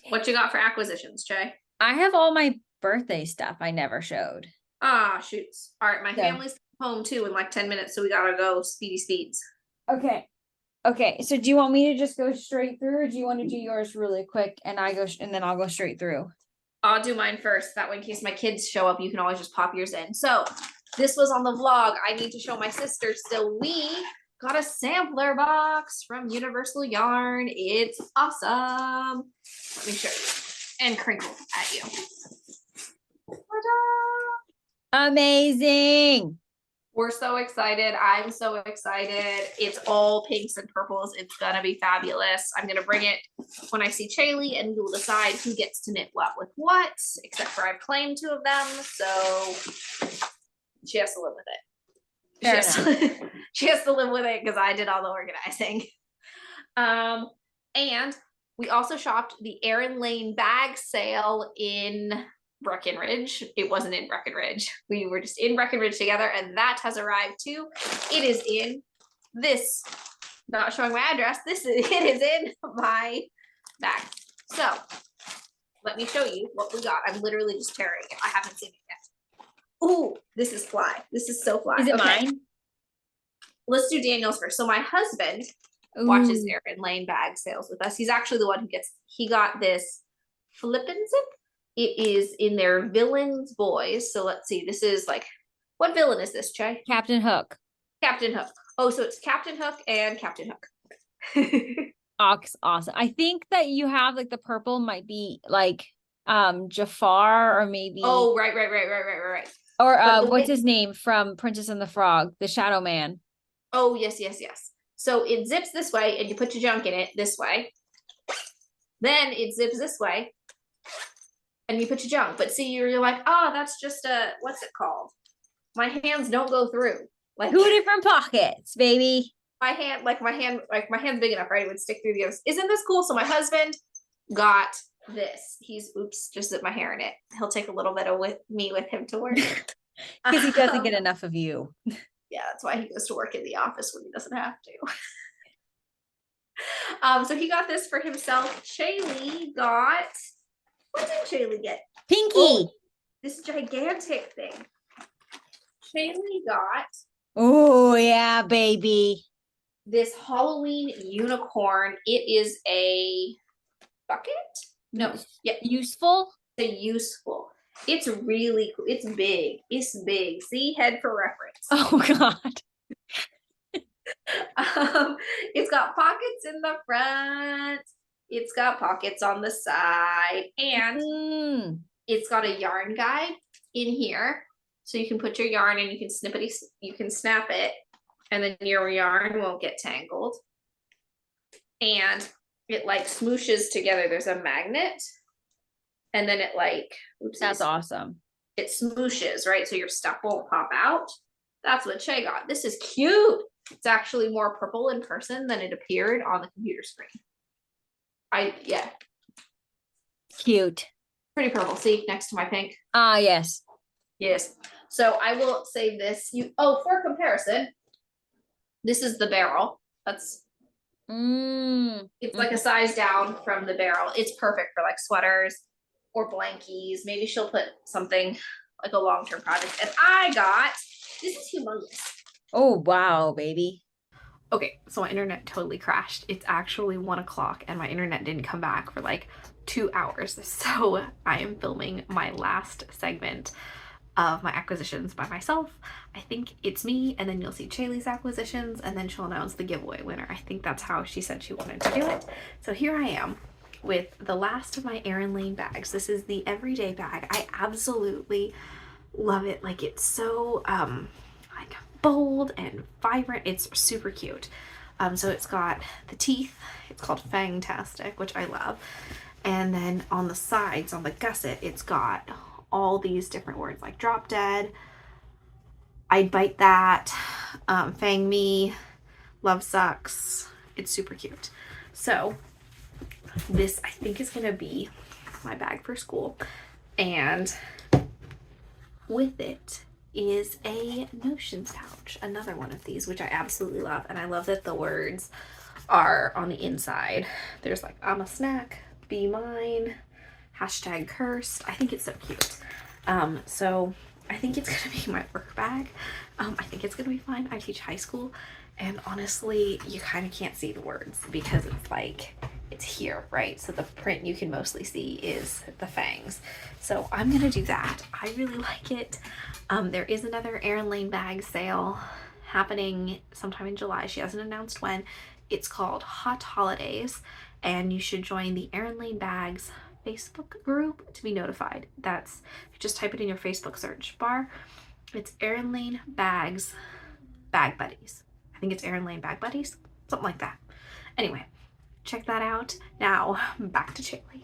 What you got for acquisitions, Jay? I have all my birthday stuff I never showed. Ah, shoots. All right. My family's home too in like 10 minutes. So we got to go speedy speeds. Okay. Okay. So do you want me to just go straight through, or do you want to do yours really quick and then I'll go straight through? I'll do mine first. That way, in case my kids show up, you can always just pop yours in. So this was on the vlog. I need to show my sister still. We got a sampler box from Universal Yarn. It's awesome. Let me show you and crinkle at you. Ta-da! Amazing. We're so excited. I'm so excited. It's all pinks and purples. It's gonna be fabulous. I'm gonna bring it when I see Chaylee, and we'll decide who gets to knit what with what, except for I've claimed 2 of them, so she has to live with it. She has to live with it because I did all the organizing. And we also shopped the Erin Lane bag sale in Breckenridge. It wasn't in Breckenridge. We were just in Breckenridge together, and that has arrived too. It is in this, not showing my address. It is in my bag. So let me show you what we got. I'm literally just tearing it. I haven't seen it yet. Ooh, this is fly. This is so fly. Is it mine? Let's do Daniel's first. So my husband watches Erin Lane bag sales with us. He's actually the one he got this flip and zip. It is in their Villains Boys. So let's see. This is like, what villain is this, Jay? Captain Hook. Captain Hook. Oh, so it's Captain Hook and Captain Hook. Awesome. I think that you have like the purple might be like Jafar, or maybe. Oh, right. Or what's his name from Princess and the Frog, the Shadow Man. Oh, yes. So it zips this way, and you put your junk in it this way. Then it zips this way, and you put your junk. But see, you're like, oh, that's just what's it called? My hands don't go through. Like 2 different pockets, baby. My hand's big enough, right? It would stick through the others. Isn't this cool? So my husband got this. He's, oops, just zipped my hair in it. He'll take a little bit of me with him to work. Because he doesn't get enough of you. Yeah, that's why he goes to work in the office when he doesn't have to. So he got this for himself. Shaylee got, what did Shaylee get? Pinky. Oh, this gigantic thing. Shaylee got, oh yeah, baby, this Halloween unicorn. It is a bucket? No, yeah, useful. It's a useful. It's really cool. It's big. It's big. See, head for reference. Oh God. It's got pockets in the front. It's got pockets on the side, and it's got a yarn guide in here, so you can put your yarn and you can you can snap it, and then your yarn won't get tangled. And it like smooshes together. There's a magnet, and then it like, oops, that's awesome. It smooshes, right? So your stuff won't pop out. That's what Shay got. This is cute. It's actually more purple in person than it appeared on the computer screen. Yeah. Cute. Pretty purple. See, next to my pink. Yes. Yes. So I will say this. For comparison, this is the barrel. That's it's like a size down from the barrel. It's perfect for like sweaters or blankies. Maybe she'll put something like a long-term project. And I got, this is humongous. Oh wow, baby. Okay, so my internet totally crashed. It's actually 1 o'clock and my internet didn't come back for like 2 hours. So I am filming my last segment of my acquisitions by myself. I think it's me, and then you'll see Shaylee's acquisitions, and then she'll announce the giveaway winner. I think that's how she said she wanted to do it. So here I am with the last of my Erin Lane bags. This is the everyday bag. I absolutely love it. Like, it's so like bold and vibrant. It's super cute. So it's got the teeth. It's called Fangtastic, which I love. And then on the sides, on the gusset, it's got all these different words like drop dead, I'd bite that, fang me, love sucks. It's super cute. So this I think is gonna be my bag for school, and with it is a notions pouch, another one of these, which I absolutely love. And I love that the words are on the inside. There's like, I'm a snack, be mine, hashtag cursed. I think it's so cute. So I think it's gonna be my work bag. I think it's gonna be fine. I teach high school, and honestly, you kind of can't see the words because it's like, it's here, right? So the print you can mostly see is the fangs. So I'm gonna do that. I really like it. There is another Erin Lane bag sale happening sometime in July. She hasn't announced when. It's called Hot Holidays, and you should join the Erin Lane Bags Facebook group to be notified. That's, if you just type it in your Facebook search bar, it's Erin Lane Bags Bag Buddies. I think it's Erin Lane Bag Buddies, something like that. Anyway, check that out. Now back to Shaylee.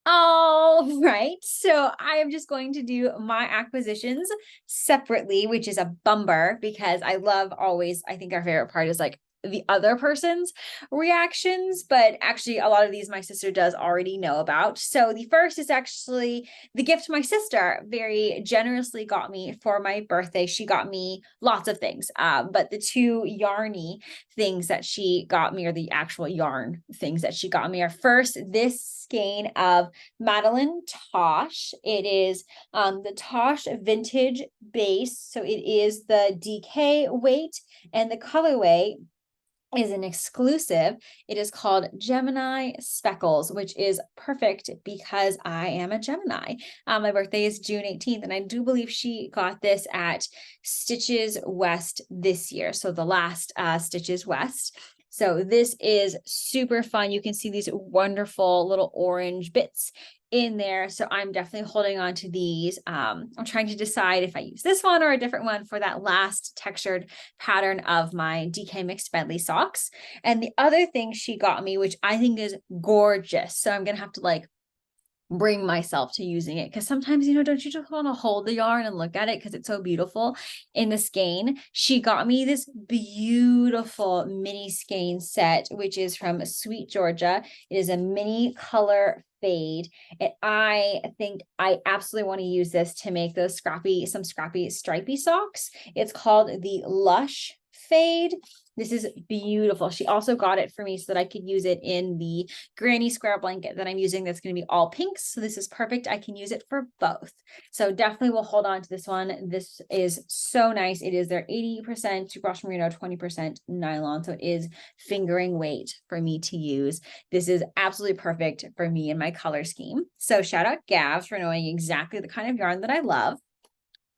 All right, so I am just going to do my acquisitions separately, which is a bummer because I love always, I think our favorite part is like the other person's reactions, but actually a lot of these my sister does already know about. So the first is actually the gift my sister very generously got me for my birthday. She got me lots of things, but the two yarny things that she got me, or the actual yarn things that she got me, are first this skein of Madeline Tosh. It is the Tosh Vintage Base, so it is the DK weight, and the colorway is an exclusive. It is called Gemini Speckles, which is perfect because I am a Gemini. My birthday is June 18th, and I do believe she got this at Stitches West this year. So the last Stitches West. So this is super fun. You can see these wonderful little orange bits in there. So I'm definitely holding on to these. I'm trying to decide if I use this one or a different one for that last textured pattern of my DK Mixed Bentley socks. And the other thing she got me, which I think is gorgeous, so I'm gonna have to like bring myself to using it, because sometimes, you know, don't you just want to hold the yarn and look at it because it's so beautiful. In the skein, she got me this beautiful mini skein set, which is from Sweet Georgia. It is a mini color fade, and I think I absolutely want to use this to make those some scrappy stripy socks. It's called the Lush Fade. This is beautiful. She also got it for me so that I could use it in the granny square blanket that I'm using. That's going to be all pinks. So this is perfect. I can use it for both. So definitely will hold on to this one. This is so nice. It is their 80% superwash merino, 20% nylon. So it is fingering weight for me to use. This is absolutely perfect for me and my color scheme. So shout out Gabz for knowing exactly the kind of yarn that I love.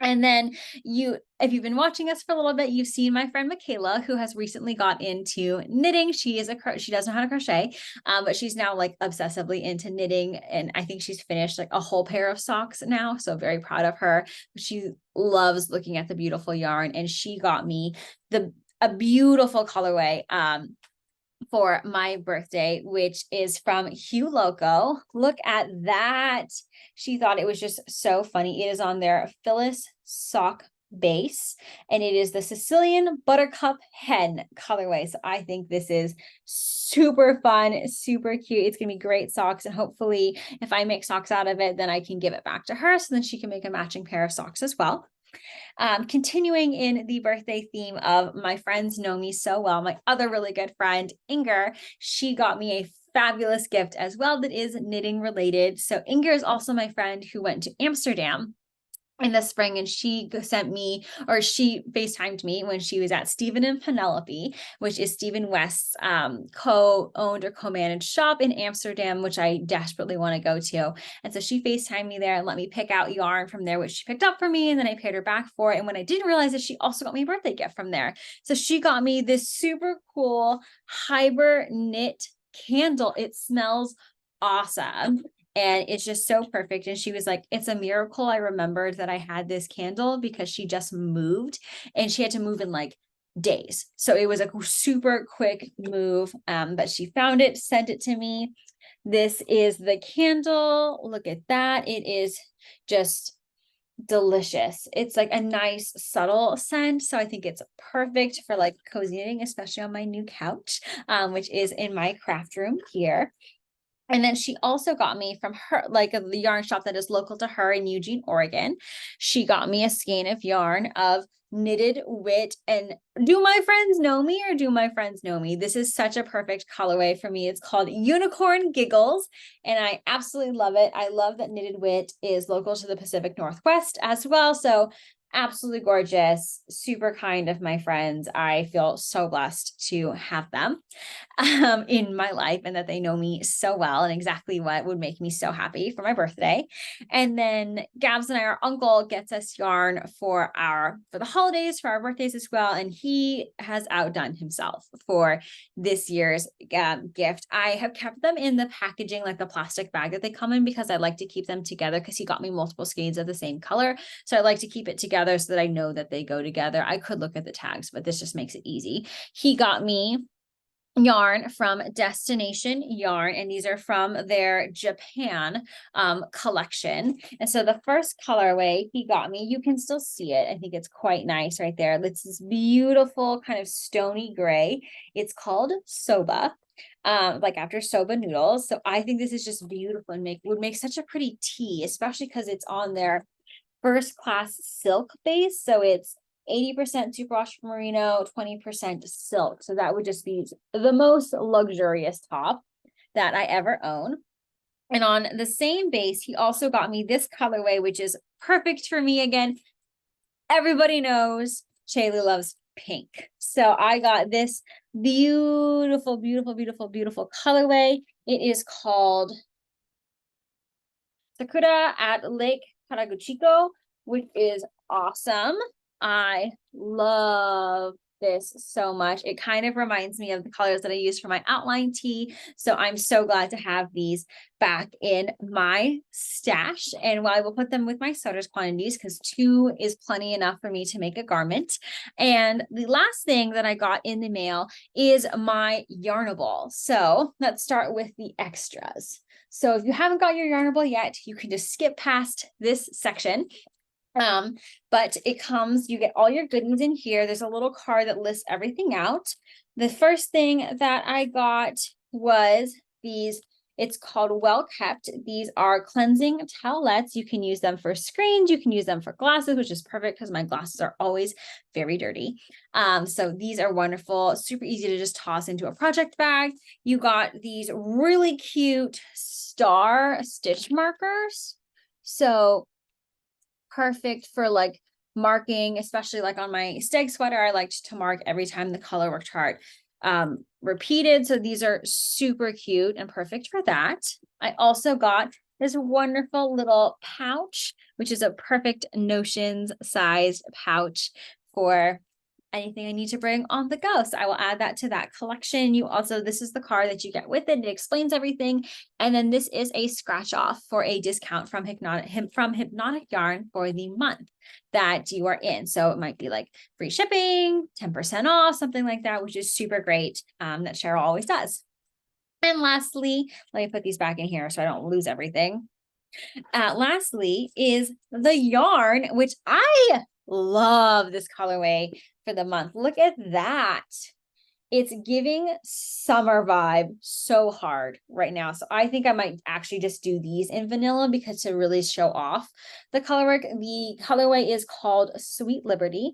And then if you've been watching us for a little bit, you've seen my friend Michaela, who has recently got into knitting. She does know how to crochet, but she's now like obsessively into knitting. And I think she's finished like a whole pair of socks now. So very proud of her. She loves looking at the beautiful yarn, and she got me a beautiful colorway, for my birthday, which is from Hue Loco. Look at that. She thought it was just so funny. It is on their Phyllis sock base, and it is the Sicilian Buttercup Hen colorway. So I think this is super fun, super cute. It's gonna be great socks, and hopefully if I make socks out of it, then I can give it back to her so then she can make a matching pair of socks as well. Continuing in the birthday theme of my friends know me so well, my other really good friend, Inger, she got me a fabulous gift as well that is knitting related. So Inger is also my friend who went to Amsterdam in the spring, and she FaceTimed me when she was at Stephen and Penelope, which is Stephen West's co-owned or co-managed shop in Amsterdam, which I desperately want to go to. And so she FaceTimed me there and let me pick out yarn from there, which she picked up for me, and then I paid her back for it. And when I didn't realize it, she also got me a birthday gift from there. So she got me this super cool Hyber knit candle. It smells awesome. And it's just so perfect. And she was like, it's a miracle I remembered that I had this candle, because she just moved and she had to move in like days. So it was a super quick move. But she found it, sent it to me. This is the candle. Look at that. It is just delicious. It's like a nice subtle scent. So I think it's perfect for like cozy knitting, especially on my new couch, which is in my craft room here. And then she also got me from her, like the yarn shop that is local to her in Eugene, Oregon. She got me a skein of yarn of knitted wit. And do my friends know me, or do my friends know me? This is such a perfect colorway for me. It's called Unicorn Giggles, and I absolutely love it. I love that knitted wit is local to the Pacific Northwest as well. So absolutely gorgeous, super kind of my friends. I feel so blessed to have them in my life, and that they know me so well and exactly what would make me so happy for my birthday. And then Gabz and I, our uncle, gets us yarn for the holidays, for our birthdays as well. And he has outdone himself for this year's gift. I have kept them in the packaging, like the plastic bag that they come in, because I like to keep them together, because he got me multiple skeins of the same color. So I like to keep it together so that I know that they go together. I could look at the tags, but this just makes it easy. He got me yarn from Destination Yarn, and these are from their Japan collection. And so the first colorway he got me, you can still see it. I think it's quite nice right there. It's this beautiful kind of stony gray. It's called Soba. Like after soba noodles. So I think this is just beautiful and would make such a pretty tea, especially because it's on their first class silk base. So it's 80% superwash merino, 20% silk. So that would just be the most luxurious top that I ever own. And on the same base, he also got me this colorway, which is perfect for me. Again, everybody knows Shaylee loves pink. So I got this beautiful, beautiful, beautiful, beautiful colorway. It is called Sakura at Lake Karaguchiko, which is awesome. I love this so much. It kind of reminds me of the colors that I use for my outline tee. So I'm so glad to have these back in my stash. And while I will put them with my starters quantities, because 2 is plenty enough for me to make a garment. And the last thing that I got in the mail is my Yarnable. So let's start with the extras. So if you haven't got your Yarnable yet, you can just skip past this section. But it comes, you get all your goodies in here. There's a little card that lists everything out. The first thing that I got was these, it's called Well Kept. These are cleansing towelettes. You can use them for screens. You can use them for glasses, which is perfect because my glasses are always very dirty. So these are wonderful, super easy to just toss into a project bag. You got these really cute star stitch markers. So perfect for like marking, especially like on my steg sweater. I liked to mark every time the color work chart repeated. So these are super cute and perfect for that. I also got this wonderful little pouch, which is a perfect Notions sized pouch for anything I need to bring on the go. So I will add that to that collection. You also, this is the card that you get with it. It explains everything. And then this is a scratch off for a discount from Hypnotic Yarn for the month that you are in. So it might be like free shipping, 10% off, something like that, which is super great. That Cheryl always does. And lastly, let me put these back in here so I don't lose everything. Lastly is the yarn, which I love this colorway for the month. Look at that. It's giving summer vibe so hard right now. So I think I might actually just do these in vanilla because to really show off the colorwork. The colorway is called Sweet Liberty.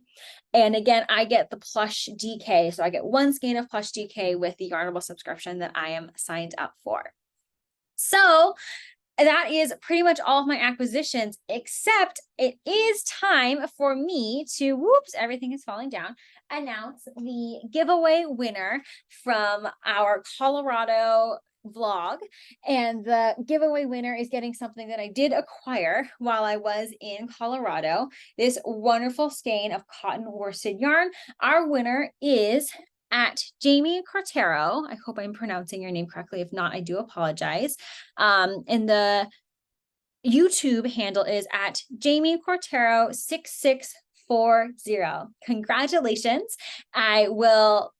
And again, I get the plush DK. So I get 1 skein of plush DK with the Yarnable subscription that I am signed up for. So that is pretty much all of my acquisitions, except it is time for me to, whoops, everything is falling down, announce the giveaway winner from our Colorado vlog. And the giveaway winner is getting something that I did acquire while I was in Colorado, this wonderful skein of cotton worsted yarn. Our winner is at Jamie Cortero. I hope I'm pronouncing your name correctly. If not, I do apologize. And the YouTube handle is at Jamie Cortero 6640. Congratulations. I will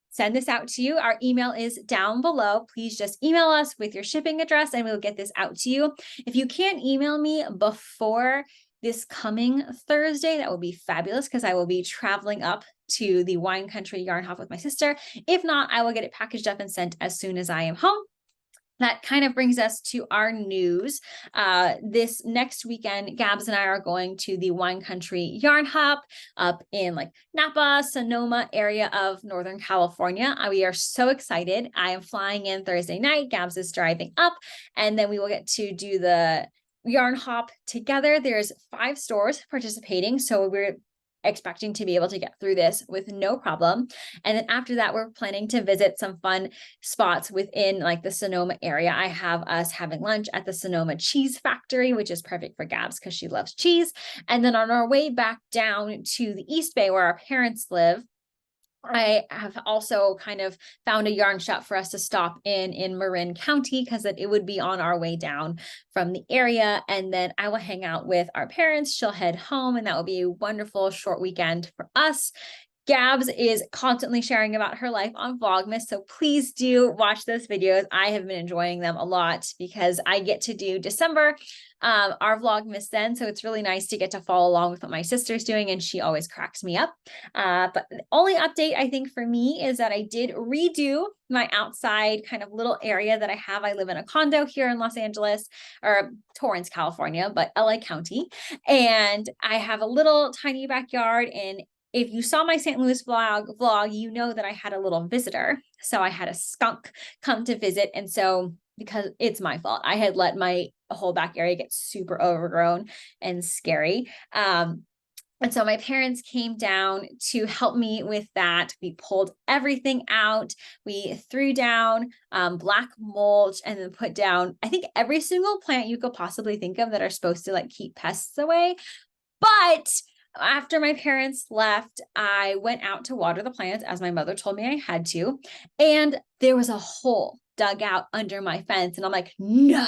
send this out to you. Our email is down below. Please just email us with your shipping address and we'll get this out to you. If you can't email me before this coming Thursday, that would be fabulous because I will be traveling up to the wine country yarn hop with my sister. If not, I will get it packaged up and sent as soon as I am home. That kind of brings us to our news. This next weekend, Gabz and I are going to the wine country yarn hop up in like Napa, Sonoma area of Northern California. We are so excited. I am flying in Thursday night. Gabz is driving up, and then we will get to do the yarn hop together. There's 5 stores participating, so we're expecting to be able to get through this with no problem. And then after that, we're planning to visit some fun spots within like the Sonoma area. I have us having lunch at the Sonoma Cheese Factory, which is perfect for Gabz because she loves cheese. And then on our way back down to the East Bay where our parents live, I have also kind of found a yarn shop for us to stop in Marin County because it would be on our way down from the area. And then I will hang out with our parents. She'll head home and that will be a wonderful short weekend for us. Gabz is constantly sharing about her life on Vlogmas, so please do watch those videos. I have been enjoying them a lot because I get to do December, our Vlogmas then, so it's really nice to get to follow along with what my sister's doing, and she always cracks me up. But the only update I think for me is that I did redo my outside kind of little area that I have. I live in a condo here in Los Angeles, or Torrance, California, but LA County, and I have a little tiny backyard. And if you saw my St. Louis vlog, you know that I had a little visitor. So I had a skunk come to visit. And so because it's my fault, I had let my whole back area get super overgrown and scary. And so my parents came down to help me with that. We pulled everything out. We threw down black mulch and then put down, I think, every single plant you could possibly think of that are supposed to like keep pests away. But After my parents left, I went out to water the plants as my mother told me I had to. And there was a hole dug out under my fence. And I'm like, no.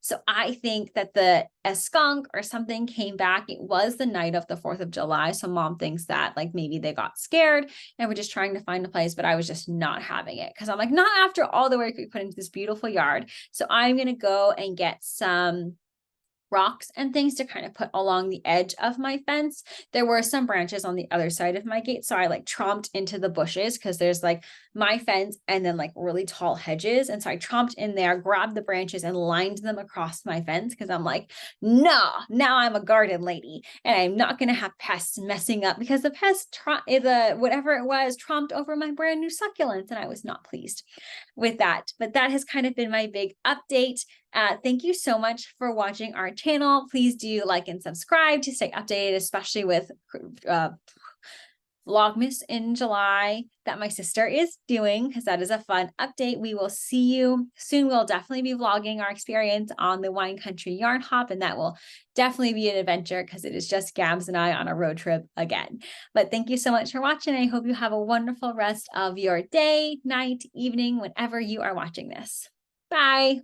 So I think that a skunk or something came back. It was the night of the 4th of July. So mom thinks that like maybe they got scared and were just trying to find a place, but I was just not having it because I'm like, not after all the work we put into this beautiful yard. So I'm going to go and get some rocks and things to kind of put along the edge of my fence. There were some branches on the other side of my gate. So I like tromped into the bushes because there's like my fence and then like really tall hedges. And so I tromped in there, grabbed the branches and lined them across my fence because I'm like, no, now I'm a garden lady and I'm not going to have pests messing up because the pest, whatever it was, tromped over my brand new succulents. And I was not pleased with that. But that has kind of been my big update. Thank you so much for watching our channel. Please do like and subscribe to stay updated, especially with Vlogmas in July that my sister is doing, because that is a fun update. We will see you soon. We'll definitely be vlogging our experience on the Wine Country Yarn Hop, and that will definitely be an adventure because it is just Gabz and I on a road trip again. But thank you so much for watching. I hope you have a wonderful rest of your day, night, evening, whenever you are watching this. Bye.